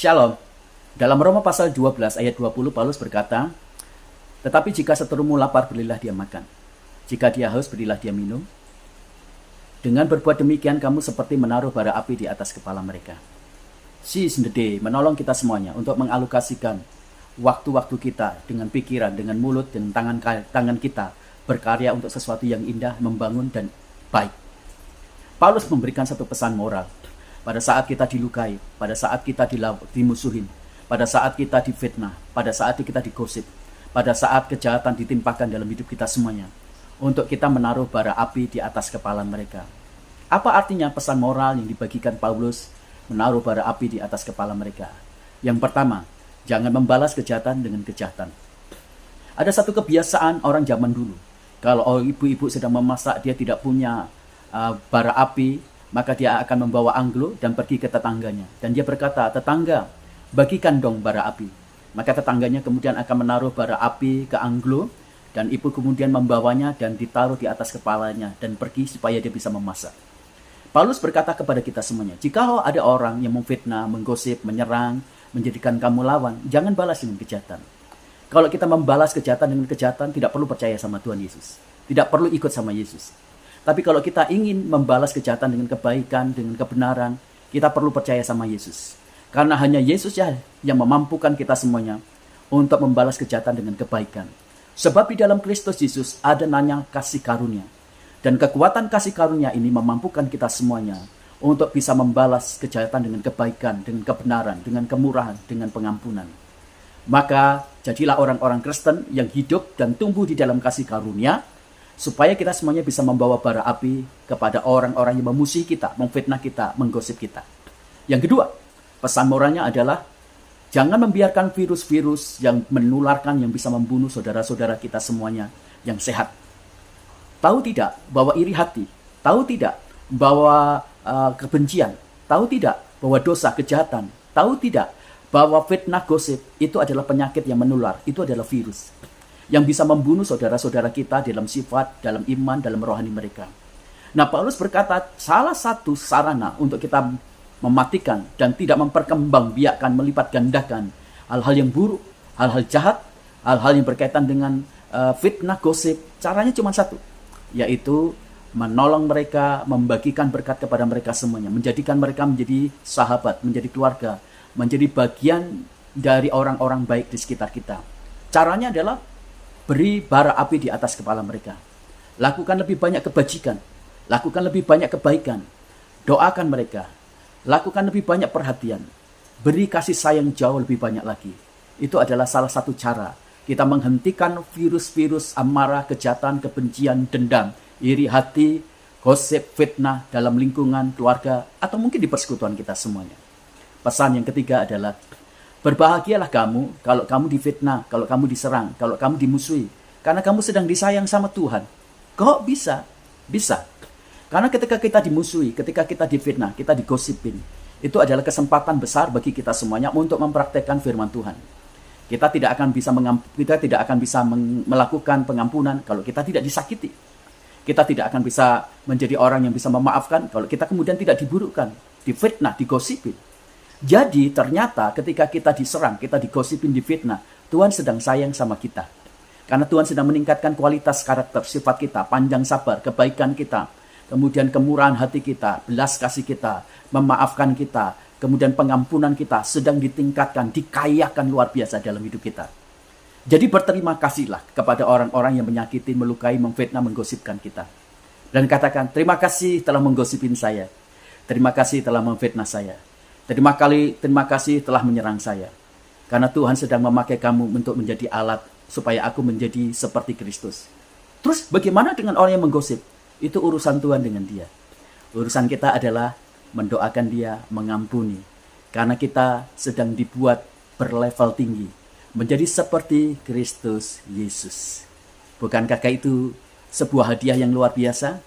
Shalom. Dalam Roma pasal 12 ayat 20 Paulus berkata, "Tetapi jika seterumu lapar, berilah dia makan. Jika dia haus, berilah dia minum. Dengan berbuat demikian, kamu seperti menaruh bara api di atas kepala mereka." Seize the day menolong kita semuanya untuk mengalokasikan waktu-waktu kita dengan pikiran, dengan mulut, dan tangan kita berkarya untuk sesuatu yang indah, membangun, dan baik. Paulus memberikan satu pesan moral. Pada saat kita dilukai, pada saat kita dimusuhin, pada saat kita difitnah, pada saat kita digosip, pada saat kejahatan ditimpakan dalam hidup kita semuanya, untuk kita menaruh bara api di atas kepala mereka. Apa artinya pesan moral yang dibagikan Paulus menaruh bara api di atas kepala mereka? Yang pertama, jangan membalas kejahatan dengan kejahatan. Ada satu kebiasaan orang zaman dulu. Kalau ibu-ibu sedang memasak, dia tidak punya bara api, maka dia akan membawa anglo dan pergi ke tetangganya. Dan dia berkata, "Tetangga, bagikan dong bara api." Maka tetangganya kemudian akan menaruh bara api ke anglo, dan ibu kemudian membawanya dan ditaruh di atas kepalanya dan pergi supaya dia bisa memasak. Paulus berkata kepada kita semuanya, jika ada orang yang memfitnah, menggosip, menyerang, menjadikan kamu lawan, jangan balas dengan kejahatan. Kalau kita membalas kejahatan dengan kejahatan, tidak perlu percaya sama Tuhan Yesus. Tidak perlu ikut sama Yesus. Tapi kalau kita ingin membalas kejahatan dengan kebaikan, dengan kebenaran, kita perlu percaya sama Yesus. Karena hanya Yesus yang memampukan kita semuanya untuk membalas kejahatan dengan kebaikan. Sebab di dalam Kristus Yesus ada namanya kasih karunia. Dan kekuatan kasih karunia ini memampukan kita semuanya untuk bisa membalas kejahatan dengan kebaikan, dengan kebenaran, dengan kemurahan, dengan pengampunan. Maka jadilah orang-orang Kristen yang hidup dan tumbuh di dalam kasih karunia, supaya kita semuanya bisa membawa bara api kepada orang-orang yang memusuhi kita, memfitnah kita, menggosip kita. Yang kedua, pesan moralnya adalah jangan membiarkan virus-virus yang menularkan, yang bisa membunuh saudara-saudara kita semuanya yang sehat. Tahu tidak bahwa iri hati? Tahu tidak bahwa kebencian? Tahu tidak bahwa dosa, kejahatan? Tahu tidak bahwa fitnah, gosip itu adalah penyakit yang menular? Itu adalah virus yang bisa membunuh saudara-saudara kita dalam sifat, dalam iman, dalam rohani mereka. Nah, Paulus berkata, salah satu sarana untuk kita mematikan dan tidak memperkembangbiakkan, melipat gandakan hal-hal yang buruk, hal-hal jahat, hal-hal yang berkaitan dengan fitnah, gosip, caranya cuma satu, yaitu menolong mereka, membagikan berkat kepada mereka semuanya, menjadikan mereka menjadi sahabat, menjadi keluarga, menjadi bagian dari orang-orang baik di sekitar kita. Caranya adalah beri bara api di atas kepala mereka. Lakukan lebih banyak kebajikan. Lakukan lebih banyak kebaikan. Doakan mereka. Lakukan lebih banyak perhatian. Beri kasih sayang jauh lebih banyak lagi. Itu adalah salah satu cara kita menghentikan virus-virus amarah, kejahatan, kebencian, dendam, iri hati, gosip, fitnah dalam lingkungan keluarga, atau mungkin di persekutuan kita semuanya. Pesan yang ketiga adalah, berbahagialah kamu kalau kamu difitnah, kalau kamu diserang, kalau kamu dimusuhi. Karena kamu sedang disayang sama Tuhan. Kok bisa? Bisa. Karena ketika kita dimusuhi, ketika kita difitnah, kita digosipin, itu adalah kesempatan besar bagi kita semuanya untuk mempraktekkan firman Tuhan. Kita tidak akan bisa melakukan pengampunan kalau kita tidak disakiti. Kita tidak akan bisa menjadi orang yang bisa memaafkan kalau kita kemudian tidak diburukkan, difitnah, digosipin. Jadi ternyata ketika kita diserang, kita digosipin, difitnah, Tuhan sedang sayang sama kita. Karena Tuhan sedang meningkatkan kualitas karakter, sifat kita, panjang sabar, kebaikan kita, kemudian kemurahan hati kita, belas kasih kita, memaafkan kita, kemudian pengampunan kita sedang ditingkatkan, dikayakan luar biasa dalam hidup kita. Jadi berterima kasihlah kepada orang-orang yang menyakiti, melukai, memfitnah, menggosipkan kita. Dan katakan, terima kasih telah menggosipin saya. Terima kasih telah memfitnah saya. Terima kasih telah menyerang saya. Karena Tuhan sedang memakai kamu untuk menjadi alat supaya aku menjadi seperti Kristus. Terus bagaimana dengan orang yang menggosip? Itu urusan Tuhan dengan dia. Urusan kita adalah mendoakan dia, mengampuni. Karena kita sedang dibuat berlevel tinggi. Menjadi seperti Kristus Yesus. Bukankah itu sebuah hadiah yang luar biasa?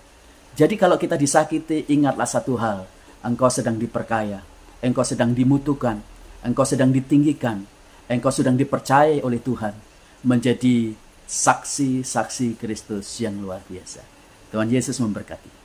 Jadi kalau kita disakiti, ingatlah satu hal. Engkau sedang diperkaya. Engkau sedang dimutukan, engkau sedang ditinggikan, engkau sedang dipercayai oleh Tuhan menjadi saksi-saksi Kristus yang luar biasa. Tuhan Yesus memberkati.